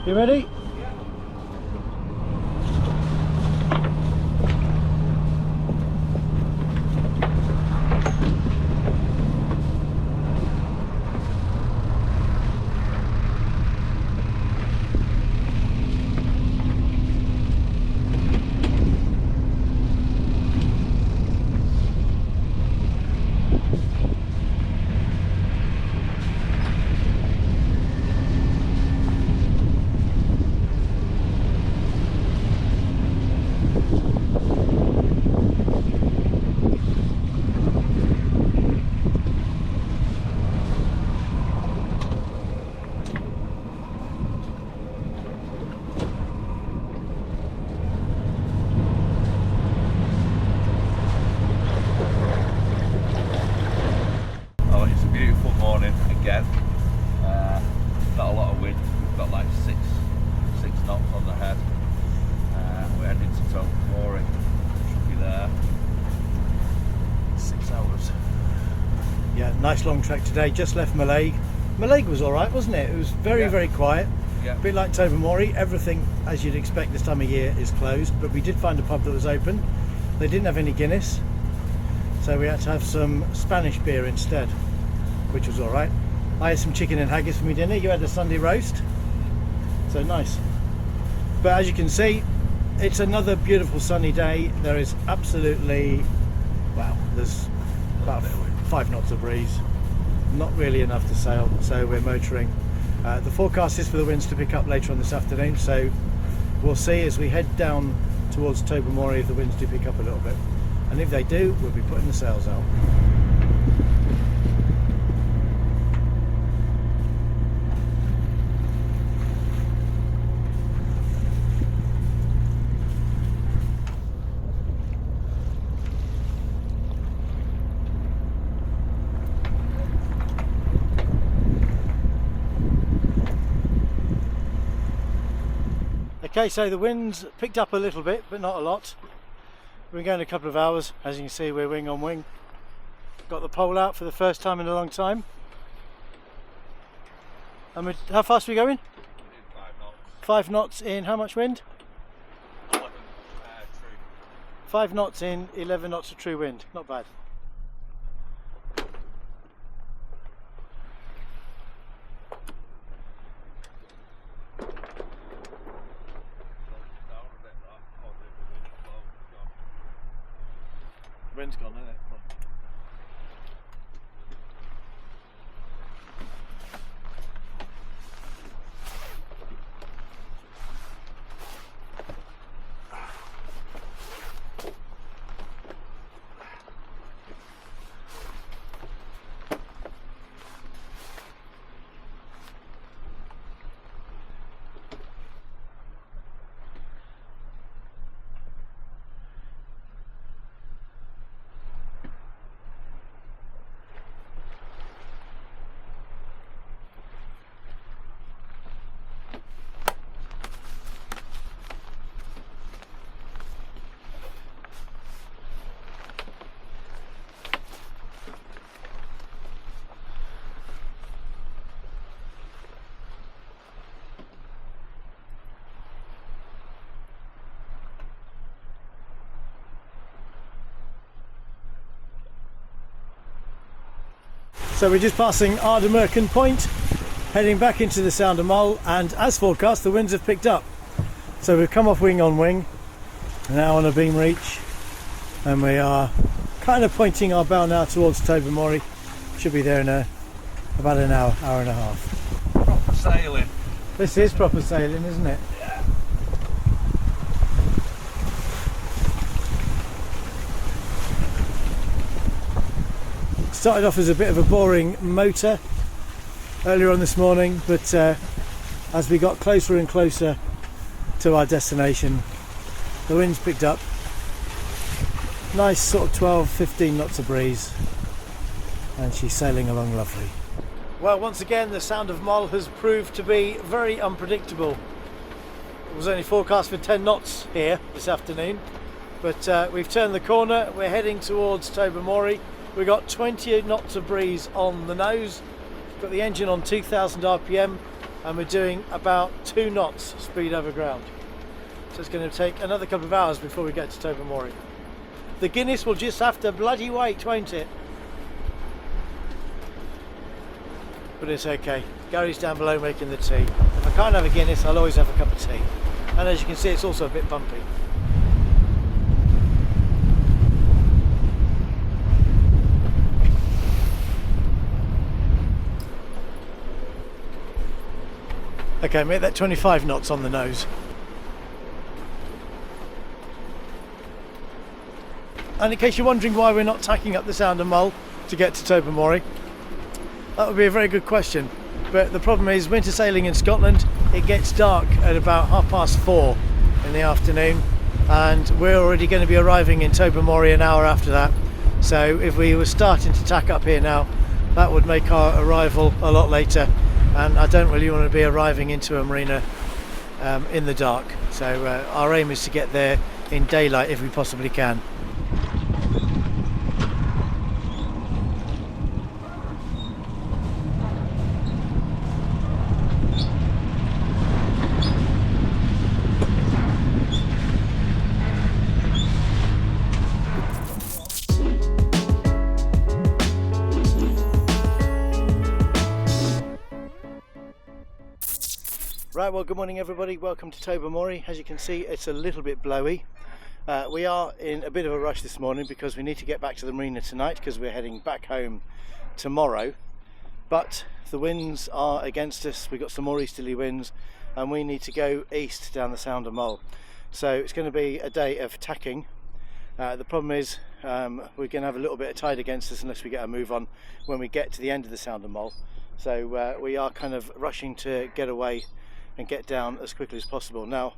You ready? Again, not a lot of wind. We've got like six knots on the head. We're heading to Tobermory. Should be there 6 hours. Yeah, nice long trek today. Just left Mallaig. Mallaig was all right, wasn't it? It was very quiet. Yeah. A bit like Tobermory. Everything, as you'd expect this time of year, is closed. But we did find a pub that was open. They didn't have any Guinness, so we had to have some Spanish beer instead, which was all right. I had some chicken and haggis for my dinner. You had a Sunday roast, so nice. But as you can see, it's another beautiful sunny day. There is absolutely, wow, there's about 5 knots of breeze. Not really enough to sail, so we're motoring. The forecast is for the winds to pick up later on this afternoon, so we'll see as we head down towards Tobermory if the winds do pick up a little bit. And if they do, we'll be putting the sails out. Okay, so the wind's picked up a little bit, but not a lot. We've been going a couple of hours. As you can see, we're wing on wing. Got the pole out for the first time in a long time. And how fast are we going? 5 knots. 5 knots in how much wind? 11 true. 5 knots in 11 knots of true wind. Not bad. Wind's gone, isn't it? So we're just passing Ardmerken Point, heading back into the Sound of Mull, and as forecast the winds have picked up. So we've come off wing on wing, now on a beam reach, and we are kind of pointing our bow now towards Tobermory. Should be there in about an hour and a half. Proper sailing. This is proper sailing, isn't it? Yeah. Started off as a bit of a boring motor earlier on this morning, but as we got closer and closer to our destination, the winds picked up. Nice sort of 12-15 knots of breeze, and she's sailing along lovely. Well, once again the Sound of Mull has proved to be very unpredictable. It was only forecast for 10 knots here this afternoon, but we've turned the corner. We're heading towards Tobermory. We've got 20 knots of breeze on the nose, got the engine on 2000 RPM, and we're doing about 2 knots speed over ground. So it's going to take another couple of hours before we get to Tobermory. The Guinness will just have to bloody wait, won't it? But it's okay. Gary's down below making the tea. If I can't have a Guinness, I'll always have a cup of tea. And as you can see, it's also a bit bumpy. Okay, make that 25 knots on the nose. And in case you're wondering why we're not tacking up the Sound of Mull to get to Tobermory, that would be a very good question. But the problem is, winter sailing in Scotland, it gets dark at about 4:30 in the afternoon, and we're already going to be arriving in Tobermory an hour after that. So if we were starting to tack up here now, that would make our arrival a lot later, and I don't really want to be arriving into a marina in the dark. So our aim is to get there in daylight if we possibly can. Right, well, good morning everybody, welcome to Tobermory. As you can see, it's a little bit blowy. We are in a bit of a rush this morning because we need to get back to the marina tonight because we're heading back home tomorrow. But the winds are against us, we've got some more easterly winds and we need to go east down the Sound of Mull. So it's going to be a day of tacking. The problem is we're going to have a little bit of tide against us unless we get a move on when we get to the end of the Sound of Mull. So we are kind of rushing to get away and get down as quickly as possible. Now,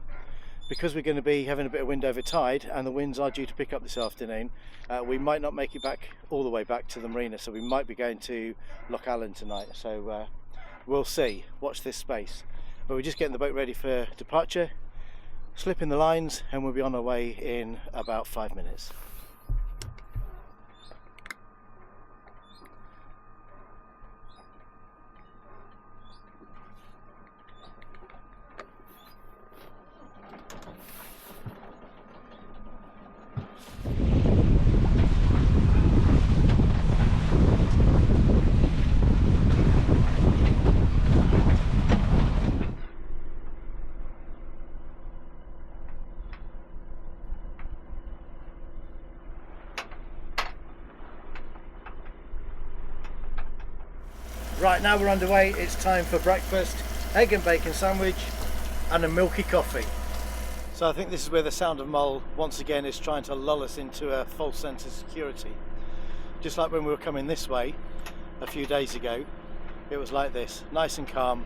because we're going to be having a bit of wind over tide and the winds are due to pick up this afternoon, we might not make it back all the way back to the marina, so we might be going to Loch Allen tonight. So we'll see, watch this space. But we're just getting the boat ready for departure, slipping the lines, and we'll be on our way in about 5 minutes. Right, now we're underway. It's time for breakfast, egg and bacon sandwich and a milky coffee. So I think this is where the Sound of Mull once again is trying to lull us into a false sense of security. Just like when we were coming this way a few days ago, it was like this, nice and calm,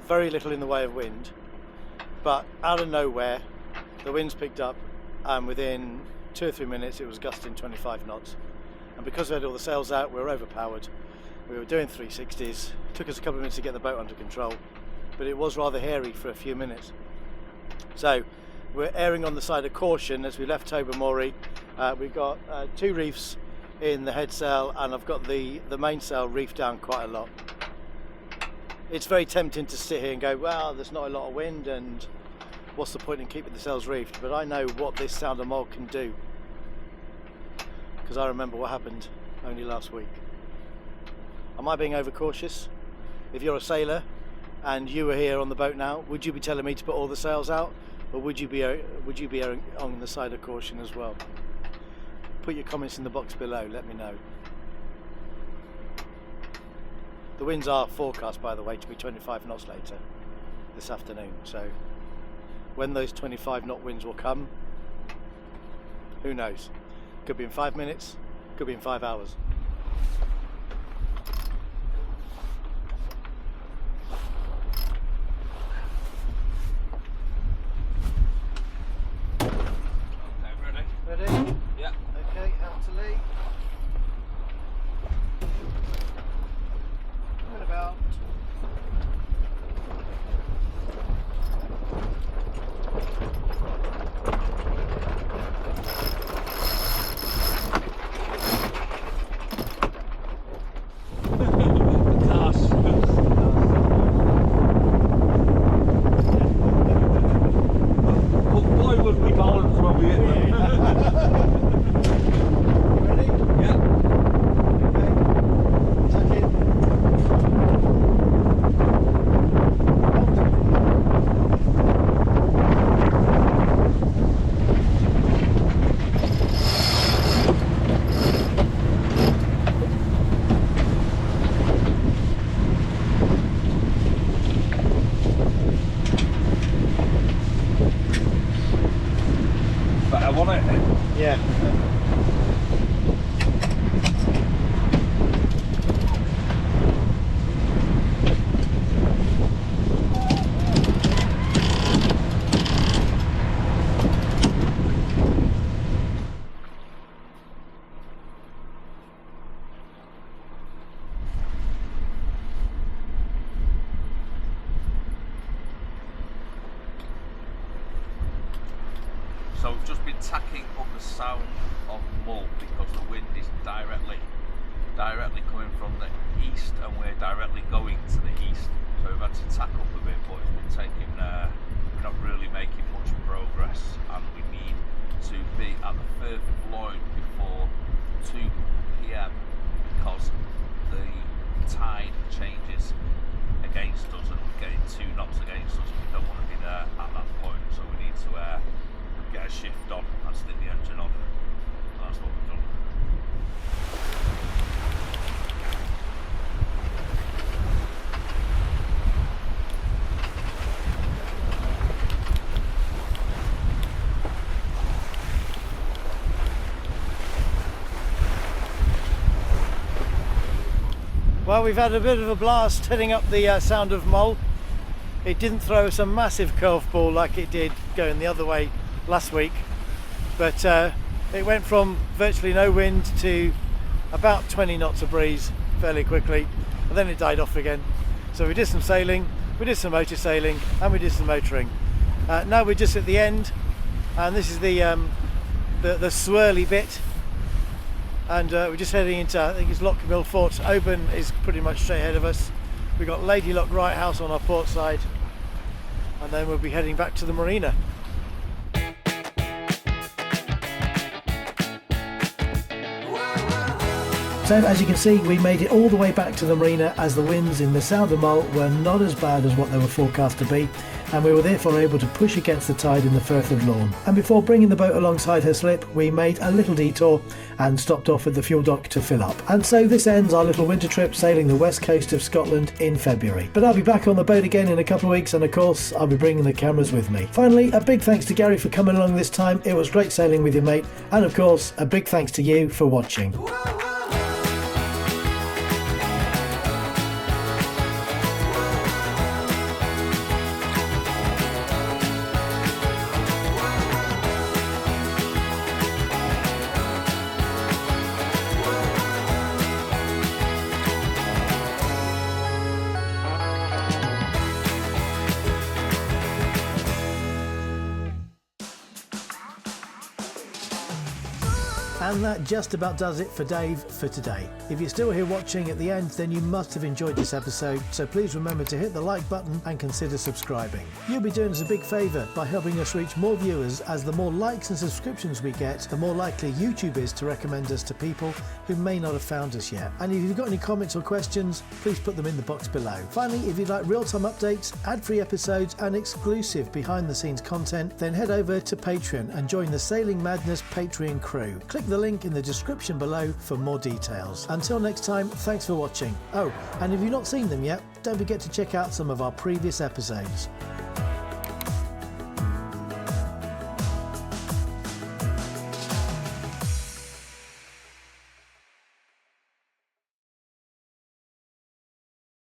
very little in the way of wind, but out of nowhere the winds picked up and within 2 or 3 minutes it was gusting 25 knots. And because we had all the sails out, we were overpowered. We were doing 360s, took us a couple of minutes to get the boat under control, but it was rather hairy for a few minutes. So we're erring on the side of caution as we left Tobermory. We've got 2 reefs in the head sail and I've got the main sail reefed down quite a lot. It's very tempting to sit here and go, well, there's not a lot of wind and what's the point in keeping the sails reefed? But I know what this Sound of Mull can do because I remember what happened only last week. Am I being overcautious? If you're a sailor and you were here on the boat now, would you be telling me to put all the sails out, or would you be on the side of caution as well? Put your comments in the box below, let me know. The winds are forecast, by the way, to be 25 knots later this afternoon, so when those 25 knot winds will come, who knows? Could be in 5 minutes, could be in 5 hours. Ready? Yeah. Okay, out to lee. And about. tacking up the sound of Mull because the wind is directly coming from the east and we're directly going to the east. So we've had to tack up a bit, but it's been taking, we're not really making much progress, and we need to be at the Firth of Loyne before 2 p.m. because the tide changes against us and we're getting 2 knots against us. We don't want to be there at that point, so we need to get a shift on and stick the engine on. So that's what we've done. Well, we've had a bit of a blast heading up the Sound of Mull. It didn't throw us a massive curveball like it did going the other way last week, but it went from virtually no wind to about 20 knots of breeze fairly quickly, and then it died off again. So we did some sailing, we did some motor sailing, and we did some motoring. Now we're just at the end, and this is the swirly bit. And we're just heading into, I think it's Loch Milfort. Oban is pretty much straight ahead of us. We've got Lady Loch Lighthouse on our port side, and then we'll be heading back to the marina. So as you can see, we made it all the way back to the marina as the winds in the Sound of Mull were not as bad as what they were forecast to be, and we were therefore able to push against the tide in the Firth of Loyne. And before bringing the boat alongside her slip, we made a little detour and stopped off at the fuel dock to fill up. And so this ends our little winter trip sailing the west coast of Scotland in February. But I'll be back on the boat again in a couple of weeks, and of course I'll be bringing the cameras with me. Finally, a big thanks to Gary for coming along this time. It was great sailing with you, mate. And of course, a big thanks to you for watching. And that just about does it for Dave for today. If you're still here watching at the end, then you must have enjoyed this episode, so please remember to hit the like button and consider subscribing. You'll be doing us a big favour by helping us reach more viewers, as the more likes and subscriptions we get, the more likely YouTube is to recommend us to people who may not have found us yet. And if you've got any comments or questions, please put them in the box below. Finally, if you'd like real-time updates, ad-free episodes and exclusive behind-the-scenes content, then head over to Patreon and join the Sailing Madness Patreon crew. Click the link in the description below for more details. Until next time, thanks for watching. Oh, and if you've not seen them yet, don't forget to check out some of our previous episodes.